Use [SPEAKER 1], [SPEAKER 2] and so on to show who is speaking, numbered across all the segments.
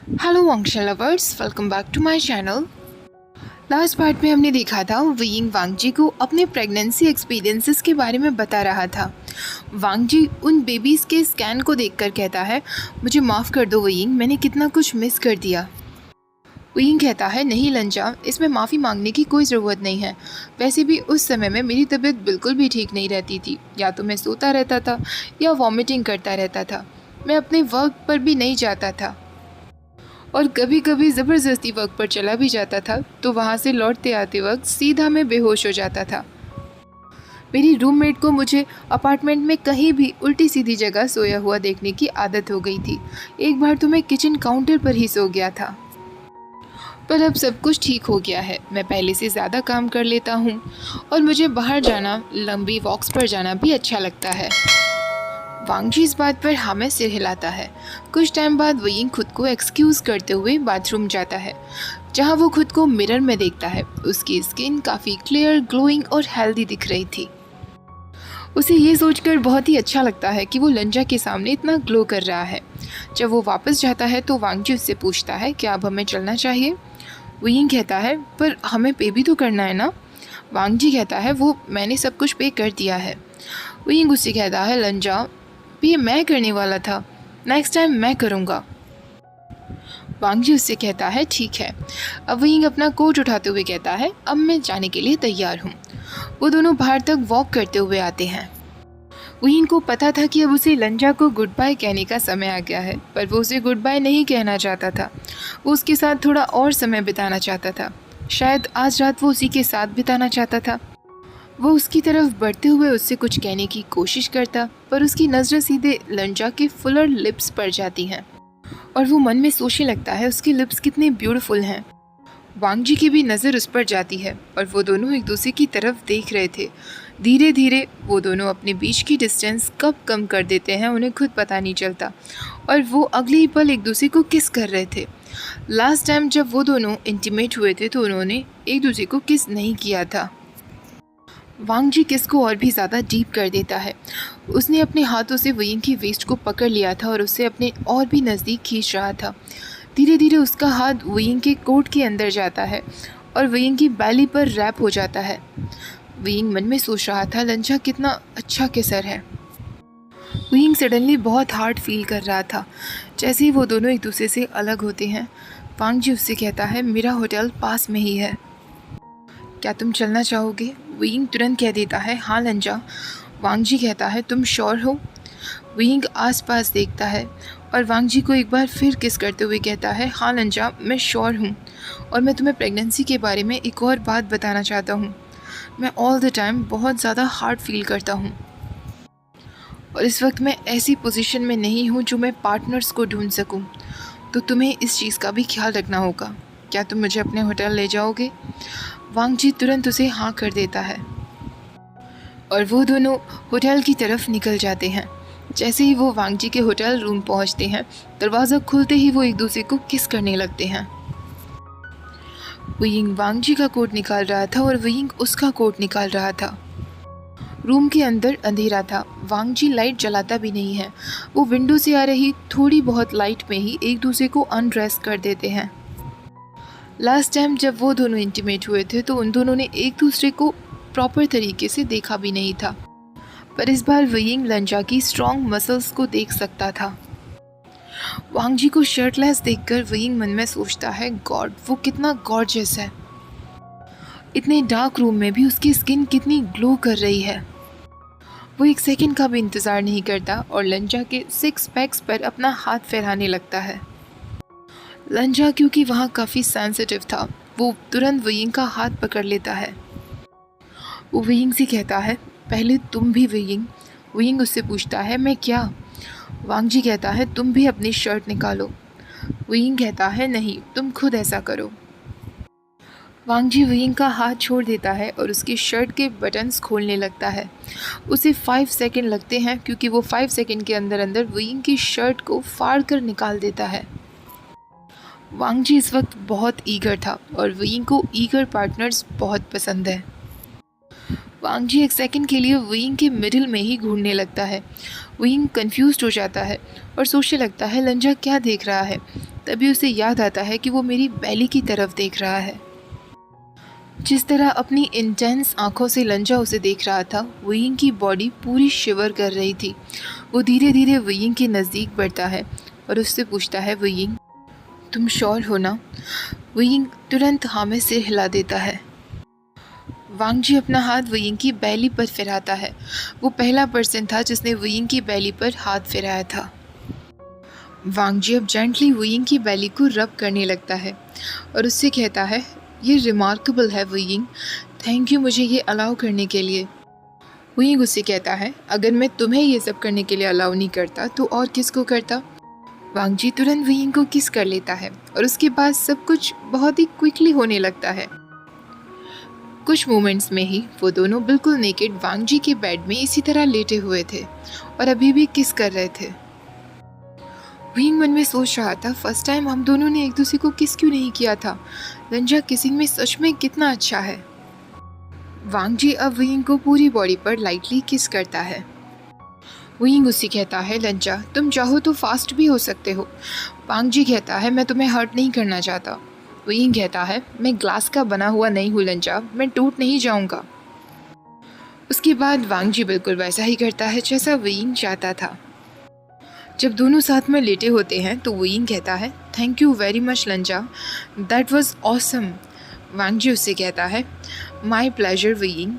[SPEAKER 1] Hello Wangxian lovers, welcome back to my channel. Last part में हमने देखा था वियिंग वांगजी को अपने प्रेगनेंसी एक्सपीरियंसेस के बारे में बता रहा था। वांगजी उन बेबीज़ के स्कैन को देखकर कहता है, मुझे माफ़ कर दो वियिंग, मैंने कितना कुछ मिस कर दिया। वियिंग कहता है, नहीं लंजा, इसमें माफ़ी मांगने की कोई ज़रूरत नहीं है। वैसे भी उस समय में मेरी तबीयत बिल्कुल भी ठीक नहीं रहती थी। या तो मैं सोता रहता था या वॉमिटिंग करता रहता था। मैं अपने वर्क पर भी नहीं जाता था और कभी कभी ज़बरदस्ती वर्क पर चला भी जाता था तो वहाँ से लौटते आते वक्त सीधा मैं बेहोश हो जाता था। मेरी रूममेट को मुझे अपार्टमेंट में कहीं भी उल्टी सीधी जगह सोया हुआ देखने की आदत हो गई थी। एक बार तो मैं किचन काउंटर पर ही सो गया था। पर अब सब कुछ ठीक हो गया है। मैं पहले से ज़्यादा काम कर लेता हूँ और मुझे बाहर जाना, लंबी वॉक्स पर जाना भी अच्छा लगता है। वांगजी इस बात पर हाँ में सिर हिलाता है। कुछ टाइम बाद वियिंग खुद को एक्सक्यूज़ करते हुए बाथरूम जाता है, जहाँ वो खुद को मिरर में देखता है। उसकी स्किन काफ़ी क्लियर, ग्लोइंग और हेल्दी दिख रही थी। उसे ये सोचकर बहुत ही अच्छा लगता है कि वो लंजा के सामने इतना ग्लो कर रहा है। जब वो वापस जाता है तो वांगजी उससे पूछता है, क्या अब हमें चलना चाहिए? वियिंग कहता है, पर हमें पे भी तो करना है ना? वांगजी कहता है, वो मैंने सब कुछ पे कर दिया है। वियिंग उससे कहता है, लंजा, ये मैं करने वाला था, नेक्स्ट टाइम मैं करूँगा। वांगजी उससे कहता है, ठीक है। अब वियिंग अपना कोट उठाते हुए कहता है, अब मैं जाने के लिए तैयार हूँ। वो दोनों बाहर तक वॉक करते हुए आते हैं। वियिंग को पता था कि अब उसे लंजा को गुड बाय कहने का समय आ गया है, पर वो उसे गुड बाय नहीं कहना चाहता था। वो उसके साथ थोड़ा और समय बिताना चाहता था। शायद आज रात वो उसी के साथ बिताना चाहता था। वो उसकी तरफ बढ़ते हुए उससे कुछ कहने की कोशिश करता, पर उसकी नज़रें सीधे लंजा के फुलर लिप्स पर जाती हैं और वो मन में सोचने लगता है, उसकी लिप्स कितने ब्यूटीफुल हैं। वांगजी की भी नज़र उस पर जाती है और वो दोनों एक दूसरे की तरफ देख रहे थे। धीरे धीरे वो दोनों अपने बीच की डिस्टेंस कब कम कर देते हैं उन्हें खुद पता नहीं चलता और वो अगले ही पल एक दूसरे को किस कर रहे थे। लास्ट टाइम जब वो दोनों इंटीमेट हुए थे तो उन्होंने एक दूसरे को किस नहीं किया था। वांगजी किस को और भी ज़्यादा डीप कर देता है। उसने अपने हाथों से वियिंग की वेस्ट को पकड़ लिया था और उसे अपने और भी नज़दीक खींच रहा था। धीरे धीरे उसका हाथ वियिंग के कोट के अंदर जाता है और वियिंग की बैली पर रैप हो जाता है। वियिंग मन में सोच रहा था, लंजा कितना अच्छा किसर है। वियिंग सडनली बहुत हार्ड फील कर रहा था। जैसे ही वो दोनों एक दूसरे से अलग होते हैं, वांगजी उससे कहता है, मेरा होटल पास में ही है, क्या तुम चलना चाहोगे? वियिंग तुरंत कह देता है, हाँ लंजा। वांगजी कहता है, तुम श्योर हो? वियिंग आसपास देखता है और वांगजी को एक बार फिर किस करते हुए कहता है, हाँ लंजा, मैं श्योर हूँ और मैं तुम्हें प्रेगनेंसी के बारे में एक और बात बताना चाहता हूँ। मैं ऑल द टाइम बहुत ज़्यादा हार्ड फील करता हूँ और इस वक्त मैं ऐसी पोजीशन में नहीं हूँ जो मैं पार्टनर्स को ढूंढ सकूँ, तो तुम्हें इस चीज़ का भी ख्याल रखना होगा। क्या तुम मुझे अपने होटल ले जाओगे? वांगजी तुरंत उसे हाँ कर देता है और वो दोनों होटल की तरफ निकल जाते हैं। जैसे ही वो वांगजी के होटल रूम पहुंचते हैं, दरवाज़ा खुलते ही वो एक दूसरे को किस करने लगते हैं। वियिंग वांगजी का कोट निकाल रहा था और वियिंग उसका कोट निकाल रहा था। रूम के अंदर अंधेरा था। वांगजी लाइट जलाता भी नहीं है। वो विंडो से आ रही थोड़ी बहुत लाइट में ही एक दूसरे को अनड्रेस कर देते हैं। लास्ट टाइम जब वो दोनों इंटीमेट हुए थे तो उन दोनों ने एक दूसरे को प्रॉपर तरीके से देखा भी नहीं था, पर इस बार वियिंग लंजा की स्ट्रॉन्ग मसल्स को देख सकता था। वांगजी को शर्टलेस देखकर वियिंग मन में सोचता है, गॉड, वो कितना गॉर्जियस है। इतने डार्क रूम में भी उसकी स्किन कितनी ग्लो कर रही है। वो एक सेकंड का भी इंतज़ार नहीं करता और लंजा के 6 पैक्स पर अपना हाथ फहराने लगता है। लंजा क्योंकि वहाँ काफ़ी सेंसिटिव था, वो तुरंत वियिंग का हाथ पकड़ लेता है। वो वियिंग से कहता है, पहले तुम भी वियिंग। वियिंग उससे पूछता है, मैं क्या? वांगजी कहता है, तुम भी अपनी शर्ट निकालो। वियिंग कहता है, नहीं, तुम खुद ऐसा करो। वांगजी वियिंग का हाथ छोड़ देता है और उसकी शर्ट के बटन्स खोलने लगता है। उसे 5 सेकंड लगते हैं क्योंकि वो 5 सेकंड के अंदर अंदर वियिंग की शर्ट को फाड़ कर निकाल देता है। वांगजी इस वक्त बहुत ईगर था और वियिंग को ईगर पार्टनर्स बहुत पसंद है। वांगजी एक सेकंड के लिए वियिंग के मिडिल में ही घूरने लगता है। वियिंग कंफ्यूज्ड हो जाता है और सोचने लगता है, लंजा क्या देख रहा है? तभी उसे याद आता है कि वो मेरी बैली की तरफ देख रहा है। जिस तरह अपनी इंटेंस आंखों से लंजा उसे देख रहा था, वुयिंग की बॉडी पूरी शिवर कर रही थी। वो धीरे धीरे वुयिंग के नज़दीक बढ़ता है और उससे पूछता है, वुयिंग तुम श्योर हो ना? वुयिंग तुरंत हाँ में सिर हिला देता है। वांग जी अपना हाथ वुयिंग की बैली पर फिराता है। वो पहला पर्सन था जिसने वुयिंग की बैली पर हाथ फिराया था। वांग जी अब जेंटली वुयिंग की बैली को रब करने लगता है और उससे कहता है, ये रिमार्केबल है वुयिंग, थैंक यू मुझे ये अलाउ करने के लिए। वुयिंग उससे कहता है, अगर मैं तुम्हें ये सब करने के लिए अलाउ नहीं करता तो और किसको करता? वांग जी तुरंत वुयिंग को किस कर लेता है और उसके बाद सब कुछ बहुत ही क्विकली होने लगता है। कुछ मोमेंट्स में ही वो दोनों बिल्कुल नेकेड वांग जी के बेड में इसी तरह लेटे हुए थे और अभी भी किस कर रहे थे। वुयिंग मन में सोच रहा था, फर्स्ट टाइम हम दोनों ने एक दूसरे को किस क्यों नहीं किया था। लंजा किसिंग में सच में कितना अच्छा है। वांग जी अब वुयिंग को पूरी बॉडी पर लाइटली किस करता है। वुयिंग उससे कहता है, लंजा तुम चाहो तो फास्ट भी हो सकते हो। वांग जी कहता है, मैं तुम्हें हर्ट नहीं करना चाहता। वुयिंग कहता है, मैं ग्लास का बना हुआ नहीं हूँ लंजा, मैं टूट नहीं जाऊँगा। उसके बाद वांग जी बिल्कुल वैसा ही करता है जैसा वुयिंग चाहता था। जब दोनों साथ में लेटे होते हैं तो वुयिंग कहता है, thank you very much Lanzhan, that was awesome. Wangji उससे कहता है, my pleasure Wuying,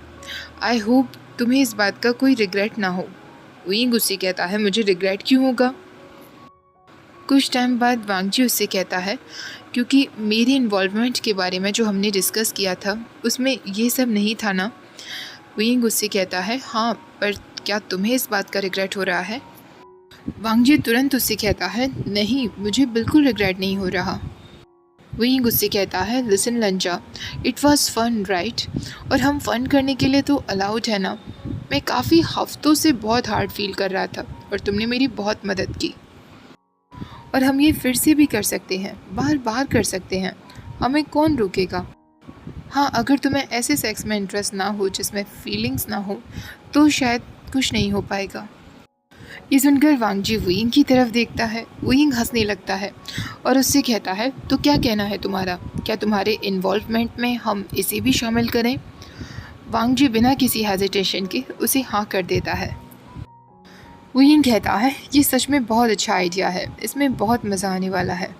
[SPEAKER 1] I hope तुम्हें इस बात का कोई रिग्रेट ना हो। वुयिंग उससे कहता है, मुझे रिग्रेट क्यों होगा? कुछ टाइम बाद वांग जी उससे कहता है, क्योंकि मेरी इन्वॉल्वमेंट के बारे में जो हमने डिस्कस किया था उसमें ये सब नहीं था ना। वुयिंग उससे कहता है, हाँ, पर क्या तुम्हें इस बात का रिग्रेट हो रहा है? वांग जी तुरंत उससे कहता है, नहीं, मुझे बिल्कुल रिग्रेट नहीं हो रहा। वुयिंग उससे कहता है, लिसन लंजा, इट वाज फन राइट, और हम फ़न करने के लिए तो अलाउड है ना। मैं काफ़ी हफ्तों से बहुत हार्ड फील कर रहा था और तुमने मेरी बहुत मदद की, और हम ये फिर से भी कर सकते हैं, बार बार कर सकते हैं, हमें कौन रोकेगा। हाँ, अगर तुम्हें ऐसे सेक्स में इंटरेस्ट ना हो जिसमें फीलिंग्स ना हो तो शायद कुछ नहीं हो पाएगा। ये सुनकर वांग जी वुयिंग की तरफ देखता है। वुयिंग हंसने लगता है और उससे कहता है, तो क्या कहना है तुम्हारा? क्या तुम्हारे इन्वॉल्वमेंट में हम इसे भी शामिल करें? वांग जी बिना किसी हेजिटेशन के उसे हाँ कर देता है। वुयिंग कहता है, ये सच में बहुत अच्छा आइडिया है, इसमें बहुत मज़ा आने वाला है।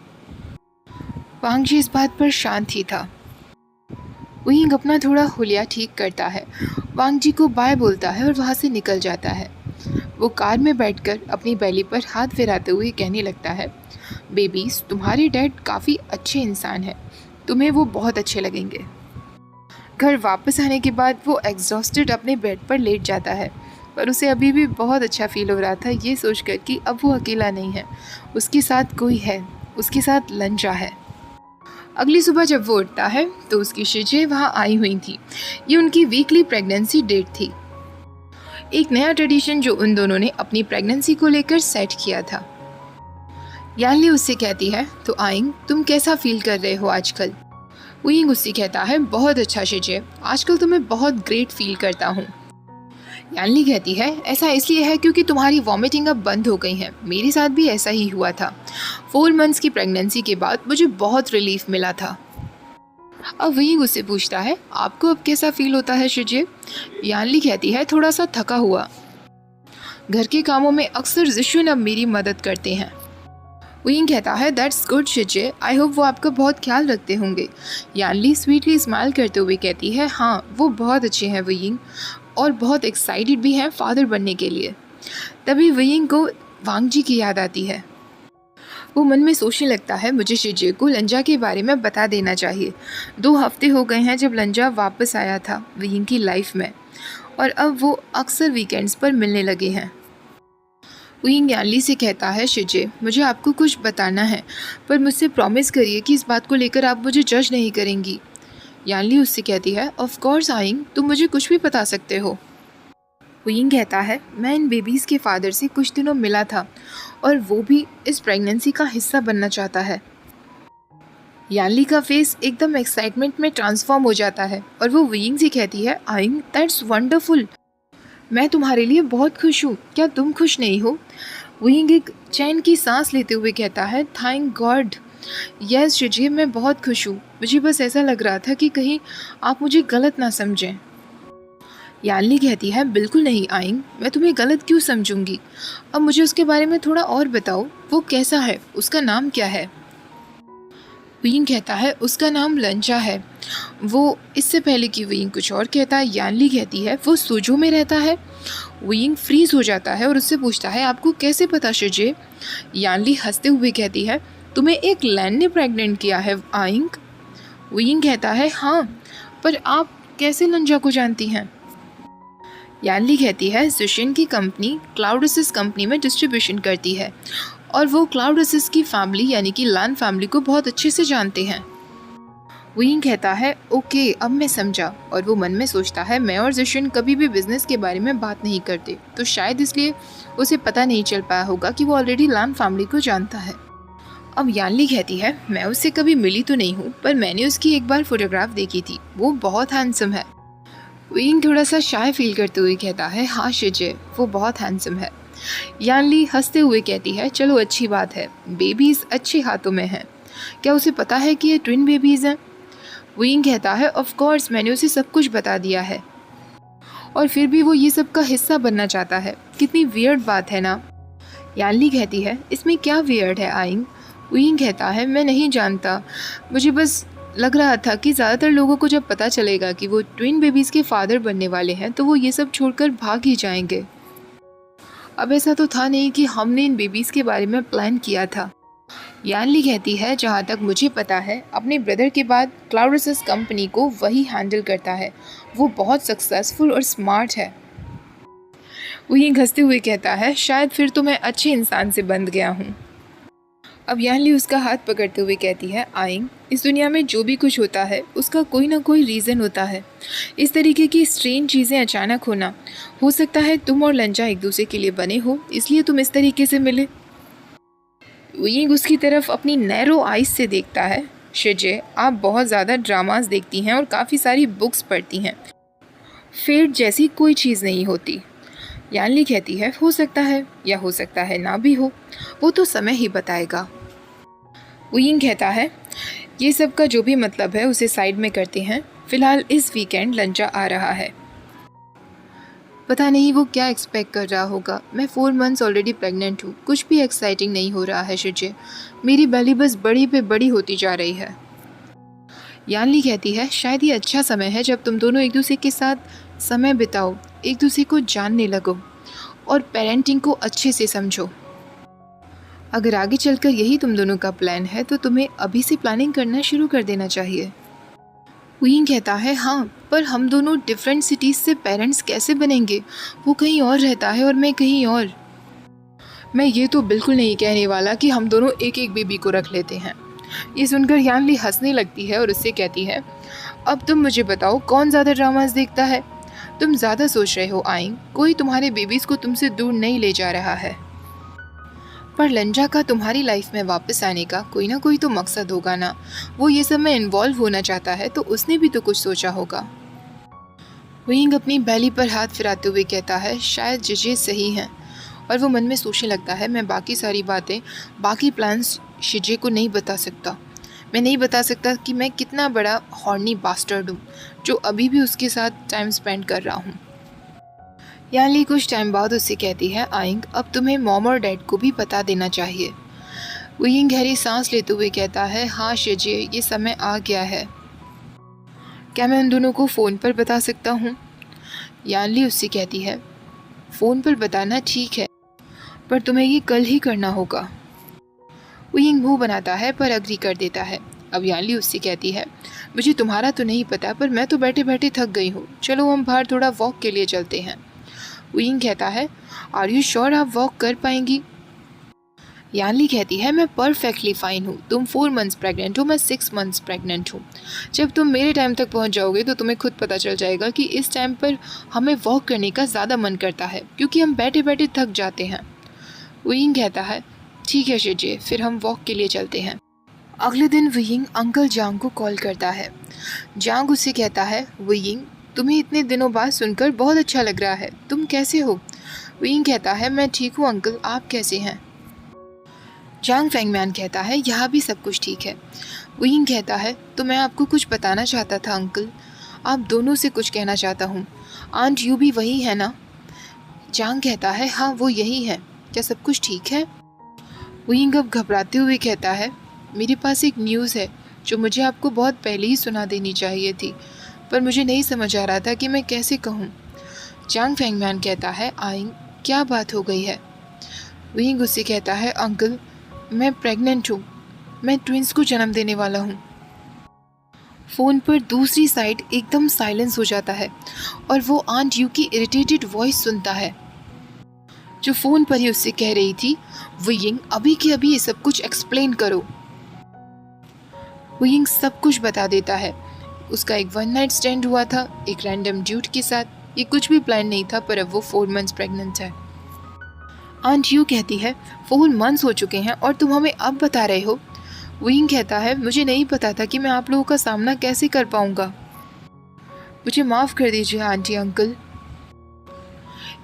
[SPEAKER 1] वांग जी इस बात पर शांत ही था। वुयिंग अपना थोड़ा हुलिया ठीक करता है, वांग जी को बाय बोलता है और वहाँ से निकल जाता है। वो कार में बैठकर अपनी बैली पर हाथ फिराते हुए कहने लगता है, बेबीज, तुम्हारे डैड काफ़ी अच्छे इंसान हैं, तुम्हें वो बहुत अच्छे लगेंगे। घर वापस आने के बाद वो एग्जॉस्टेड अपने बेड पर लेट जाता है, पर उसे अभी भी बहुत अच्छा फील हो रहा था ये सोचकर कि अब वो अकेला नहीं है, उसके साथ कोई है, उसके साथ लंजा है। अगली सुबह जब वो उठता है तो उसकी शिजे वहाँ आई हुई थी। ये उनकी वीकली प्रेगनेंसी डेट थी, एक नया ट्रेडिशन जो उन दोनों ने अपनी प्रेगनेंसी को लेकर सेट किया था। यानली उससे कहती है, तो आइंग, तुम कैसा फील कर रहे हो आजकल? वुयिंग उससे कहता है, बहुत अच्छा शिजे, आजकल तो मैं बहुत ग्रेट फील करता हूँ। यानली कहती है, ऐसा इसलिए है क्योंकि तुम्हारी वॉमिटिंग अब बंद हो गई है, मेरे साथ भी ऐसा ही हुआ था। 4 मंथ्स की प्रेगनेंसी के बाद मुझे बहुत रिलीफ मिला था। अब वुयिंग उससे पूछता है, आपको अब कैसा फील होता है शिजे? यानली कहती है, थोड़ा सा थका हुआ। घर के कामों में अक्सर जिशुन अब मेरी मदद करते हैं। वुयिंग कहता है, दैट्स गुड शिजे, आई होप वो आपका बहुत ख्याल रखते होंगे। यानली स्वीटली स्माइल करते हुए कहती है, हाँ, वो बहुत अच्छे हैं वुयिंग, और बहुत एक्साइटेड भी हैं फादर बनने के लिए। तभी वुयिंग को वांग जी की याद आती है। वो मन में सोचने लगता है, मुझे शिजे को लंजा के बारे में बता देना चाहिए। 2 हफ्ते हो गए हैं जब लंजा वापस आया था वुयिंग की लाइफ में, और अब वो अक्सर वीकेंड्स पर मिलने लगे हैं। वुयिंग यानली से कहता है, शिजे, मुझे आपको कुछ बताना है, पर मुझसे प्रॉमिस करिए कि इस बात को लेकर आप मुझे जज नहीं करेंगी। यानली उससे कहती है, ऑफ कोर्स आइंग, तुम मुझे कुछ भी बता सकते हो। वुयिंग कहता है, मैं इन बेबीज़ के फादर से कुछ दिनों मिला था और वो भी इस प्रेगनेंसी का हिस्सा बनना चाहता है। यानली का फेस एकदम एक्साइटमेंट में ट्रांसफॉर्म हो जाता है और वो वुयिंग से कहती है, आइंग, दैट्स वंडरफुल, मैं तुम्हारे लिए बहुत खुश हूँ, क्या तुम खुश नहीं हो? वुयिंग एक चैन की सांस लेते हुए कहता है, थैंक गॉड, यस शिजे, मैं बहुत खुश हूँ। मुझे बस ऐसा लग रहा था कि कहीं आप मुझे गलत ना समझें। यानली कहती है, बिल्कुल नहीं आइंग, मैं तुम्हें गलत क्यों समझूंगी। अब मुझे उसके बारे में थोड़ा और बताओ, वो कैसा है, उसका नाम क्या है। विंग कहता है, उसका नाम लंचा है। वो इससे पहले कि विंग कुछ और कहता है, यानली कहती है, वो सुजो में रहता है। विंग फ्रीज हो जाता है और उससे पूछता है, आपको कैसे पता शिजे। यानली हंसते हुए कहती है, तुम्हें एक लैन ने प्रेग्नेंट किया है आइंग। विंग कहता है, हाँ, पर आप कैसे लंजा को जानती हैं। यानली कहती है, सुशिन की कंपनी क्लाउड असिस कंपनी में डिस्ट्रीब्यूशन करती है और वो क्लाउड असिस की फैमिली यानी कि लैन फैमिली को बहुत अच्छे से जानते हैं। विंग कहता है, ओके, अब मैं समझा। और वो मन में सोचता है, मैं और जुशिन कभी भी बिजनेस के बारे में बात नहीं करते, तो शायद इसलिए उसे पता नहीं चल पाया होगा कि वो ऑलरेडी लैन फैमिली को जानता है। अब यानली कहती है, मैं उससे कभी मिली तो नहीं हूँ, पर मैंने उसकी एक बार फोटोग्राफ देखी थी, वो बहुत हैंडसम है। विंग थोड़ा सा शाय फील करते हुए कहता है, हाँ शिजे, वो बहुत हैंडसम है। यानली हंसते हुए कहती है, चलो अच्छी बात है, बेबीज अच्छे हाथों में हैं। क्या उसे पता है कि ये ट्विन बेबीज हैं। विंग कहता है, ऑफ कोर्स, मैंने उसे सब कुछ बता दिया है, और फिर भी वो ये सब का हिस्सा बनना चाहता है। कितनी वियर्ड बात है ना। यानली कहती है, इसमें क्या वियर्ड है आइंग। विंग कहता है, मैं नहीं जानता, मुझे बस लग रहा था कि ज़्यादातर लोगों को जब पता चलेगा कि वो ट्विन बेबीज़ के फादर बनने वाले हैं तो वो ये सब छोड़कर भाग ही जाएंगे। अब ऐसा तो था नहीं कि हमने इन बेबीज़ के बारे में प्लान किया था। यानली कहती है, जहाँ तक मुझे पता है, अपने ब्रदर के बाद क्लाउड असिस कंपनी को वही हैंडल करता है। वो बहुत सक्सेसफुल और स्मार्ट है। वहीं हंसते हुए कहता है, शायद फिर तो मैं अच्छे इंसान से बंध गया हूँ। अब यानली उसका हाथ पकड़ते हुए कहती है, आइंग, इस दुनिया में जो भी कुछ होता है उसका कोई ना कोई रीज़न होता है। इस तरीके की स्ट्रेंज चीज़ें अचानक होना, हो सकता है तुम और लंचा एक दूसरे के लिए बने हो, इसलिए तुम इस तरीके से मिले। विंग उसकी तरफ अपनी नैरो आइज से देखता है, शिजे, आप बहुत ज़्यादा ड्रामास देखती हैं और काफ़ी सारी बुक्स पढ़ती हैं, फेट जैसी कोई चीज़ नहीं होती। यानली कहती है, हो सकता है या हो सकता है ना भी हो, वो तो समय ही बताएगा। विंग कहता है, ये सब का जो भी मतलब है उसे साइड में करते हैं, फिलहाल इस वीकेंड लंचा आ रहा है। पता नहीं वो क्या एक्सपेक्ट कर रहा होगा। मैं 4 मंथ्स ऑलरेडी प्रेग्नेंट हूँ, कुछ भी एक्साइटिंग नहीं हो रहा है शिजे, मेरी बेली बस बड़ी पे बड़ी होती जा रही है। यानली कहती है, शायद ये अच्छा समय है जब तुम दोनों एक दूसरे के साथ समय बिताओ, एक दूसरे को जानने लगो और पेरेंटिंग को अच्छे से समझो। अगर आगे चलकर यही तुम दोनों का प्लान है तो तुम्हें अभी से प्लानिंग करना शुरू कर देना चाहिए। विंग कहता है, हाँ, पर हम दोनों डिफरेंट सिटीज़ से पेरेंट्स कैसे बनेंगे। वो कहीं और रहता है और मैं कहीं और। मैं ये तो बिल्कुल नहीं कहने वाला कि हम दोनों एक एक बेबी को रख लेते हैं। ये सुनकर यानली हंसने लगती है और उससे कहती है, अब तुम मुझे बताओ, कौन ज़्यादा ड्रामास देखता है। तुम ज़्यादा सोच रहे हो आइंग, कोई तुम्हारे बेबीज़ को तुमसे दूर नहीं ले जा रहा है, पर लंजा का तुम्हारी लाइफ में वापस आने का कोई ना कोई तो मकसद होगा ना। वो ये सब में इन्वॉल्व होना चाहता है तो उसने भी तो कुछ सोचा होगा। विंग अपनी बैली पर हाथ फिराते हुए कहता है, शायद जिजे सही हैं। और वो मन में सोचने लगता है, मैं बाकी सारी बातें, बाकी प्लान्स शिजे को नहीं बता सकता। मैं नहीं बता सकता कि मैं कितना बड़ा हॉर्नी बास्टर्ड हूँ जो अभी भी उसके साथ टाइम स्पेंड कर रहा हूँ। यानली कुछ टाइम बाद उससे कहती है, आइंग, अब तुम्हें मॉम और डैड को भी बता देना चाहिए। विंग गहरी सांस लेते हुए कहता है, हाँ शिजे, ये समय आ गया है। क्या मैं उन दोनों को फ़ोन पर बता सकता हूँ। यानली उससे कहती है, फ़ोन पर बताना ठीक है, पर तुम्हें ये कल ही करना होगा। विंग मुँह बनाता है पर अग्री कर देता है। अब यानली उससे कहती है, मुझे तुम्हारा तो नहीं पता, पर मैं तो बैठे बैठे थक गई हूँ, चलो हम बाहर थोड़ा वॉक के लिए चलते हैं। विंग कहता है, आर यू श्योर आप वॉक कर पाएंगी। यानली कहती है, मैं परफेक्टली फ़ाइन हूँ। तुम 4 मंथ्स प्रेग्नेंट हो, मैं 6 मंथ्स प्रेग्नेंट हूँ। जब तुम मेरे टाइम तक पहुँच जाओगे तो तुम्हें खुद पता चल जाएगा कि इस टाइम पर हमें वॉक करने का ज़्यादा मन करता है, क्योंकि हम बैठे बैठे थक जाते हैं। विंग कहता है, ठीक है शिजे, फिर हम वॉक के लिए चलते हैं। अगले दिन विंग अंकल जांग को कॉल करता है। जांग उससे कहता है, विंग, तुम्हें इतने दिनों बाद सुनकर बहुत अच्छा लग रहा है, तुम कैसे हो। विंग कहता है, मैं ठीक हूँ अंकल, आप कैसे हैं। जांग फेंगम्यान कहता है यहाँ भी सब कुछ ठीक है। वुयिंग कहता है तो मैं आपको कुछ बताना चाहता था अंकल, आप दोनों से कुछ कहना चाहता हूँ। आंट यू भी वही है ना? जांग कहता है हाँ वो यही है, क्या सब कुछ ठीक है? वुयिंग अब घबराते हुए कहता है मेरे पास एक न्यूज़ है जो मुझे आपको बहुत पहले ही सुना देनी चाहिए थी, पर मुझे नहीं समझ आ रहा था कि मैं कैसे कहूँ। जांग फेंगम्यान कहता है आइंग क्या बात हो गई है? वुयिंग उससे कहता है अंकल मैं प्रेग्नेंट हूँ, मैं ट्विंस को जन्म देने वाला हूँ। फ़ोन पर दूसरी साइड एकदम साइलेंस हो जाता है और वो आंट यू की इरिटेटेड वॉइस सुनता है जो फ़ोन पर ही उससे कह रही थी वुयिंग अभी के अभी ये सब कुछ एक्सप्लेन करो। वुयिंग सब कुछ बता देता है। उसका एक 1 नाइट स्टैंड हुआ था एक रैंडम ड्यूड के साथ, ये कुछ भी प्लान नहीं था, पर अब वो 4 मंथ्स प्रेग्नेंट है। आंट यू कहती है 4 मंथ्स हो चुके हैं और तुम हमें अब बता रहे हो? वुयिंग कहता है मुझे नहीं पता था कि मैं आप लोगों का सामना कैसे कर पाऊंगा, मुझे माफ़ कर दीजिए आंटी अंकल।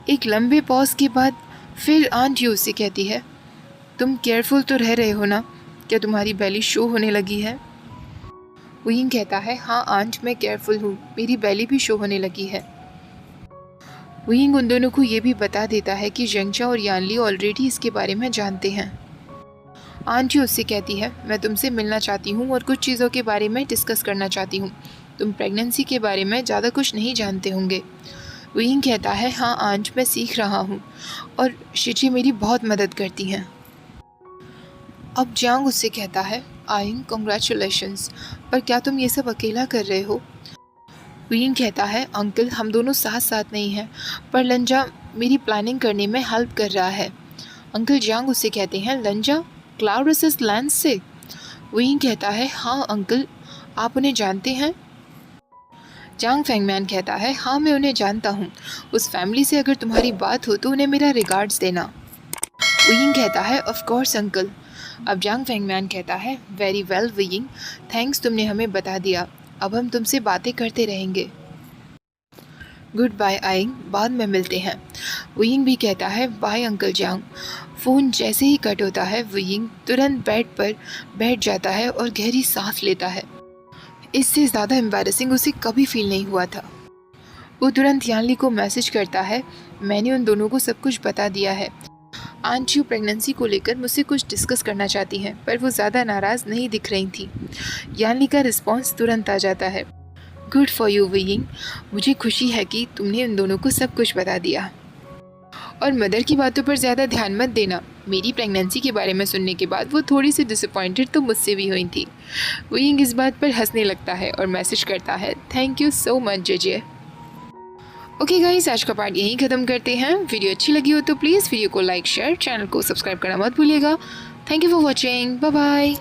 [SPEAKER 1] एक लंबे पॉज के बाद फिर आंट यू से कहती है तुम केयरफुल तो रह रहे हो ना, क्या तुम्हारी बेली शो होने लगी है? वुयिंग कहता है हाँ आंट मैं केयरफुल हूँ, मेरी बेली भी शो होने लगी है। वुयिंग उन दोनों को ये भी बता देता है कि जेंगचा और यानली ऑलरेडी इसके बारे में जानते हैं। आंटी उससे कहती है मैं तुमसे मिलना चाहती हूँ और कुछ चीज़ों के बारे में डिस्कस करना चाहती हूँ, तुम प्रेगनेंसी के बारे में ज़्यादा कुछ नहीं जानते होंगे। वुयिंग कहता है हाँ आंट मैं सीख रहा हूँ और शिची मेरी बहुत मदद करती हैं। अब जांग उससे कहता है आइंग कॉन्ग्रेचुलेशंस, पर क्या तुम ये सब अकेला कर रहे हो? वुयिंग कहता है अंकल हम दोनों साथ साथ नहीं हैं, पर लंजा मेरी प्लानिंग करने में हेल्प कर रहा है। अंकल जांग उससे कहते हैं लंजा क्लाउड रेसिस लैंड से? वुयिंग कहता है हाँ अंकल आप उन्हें जानते हैं? जांग फेंगम्यान कहता है हाँ मैं उन्हें जानता हूँ, उस फैमिली से अगर तुम्हारी बात हो तो उन्हें मेरा रिगार्ड्स देना। वुयिंग कहता है ऑफ कोर्स अंकल। अब जांग फेंगम्यान कहता है वेरी वेल वुयिंग, थैंक्स तुमने हमें बता दिया, अब हम तुमसे बातें करते रहेंगे। गुड बाय आइंग, बाद में मिलते हैं। वुयिंग भी कहता है बाय अंकल जांग। फ़ोन जैसे ही कट होता है वुयिंग तुरंत बेड पर बैठ जाता है और गहरी सांस लेता है। इससे ज़्यादा एम्बैरेसिंग उसे कभी फील नहीं हुआ था। वो तुरंत यानली को मैसेज करता है मैंने उन दोनों को सब कुछ बता दिया है, आंट यू प्रेगनेंसी को लेकर मुझसे कुछ डिस्कस करना चाहती हैं, पर वो ज़्यादा नाराज़ नहीं दिख रही थी। यानली का रिस्पॉन्स तुरंत आ जाता है गुड फॉर यू वुयिंग, मुझे खुशी है कि तुमने उन दोनों को सब कुछ बता दिया। और मदर की बातों पर ज़्यादा ध्यान मत देना, मेरी प्रेगनेंसी के बारे में सुनने के बाद वो थोड़ी सी डिसअपॉइंटेड तो मुझसे भी हुई थी। वुयिंग इस बात पर हंसने लगता है और मैसेज करता है thank you so much JJ. Okay guys, आज का पार्ट यहीं ख़त्म करते हैं। वीडियो अच्छी लगी हो तो प्लीज़ वीडियो को लाइक शेयर, चैनल को सब्सक्राइब करना मत भूलिएगा। Thank you for watching, bye bye.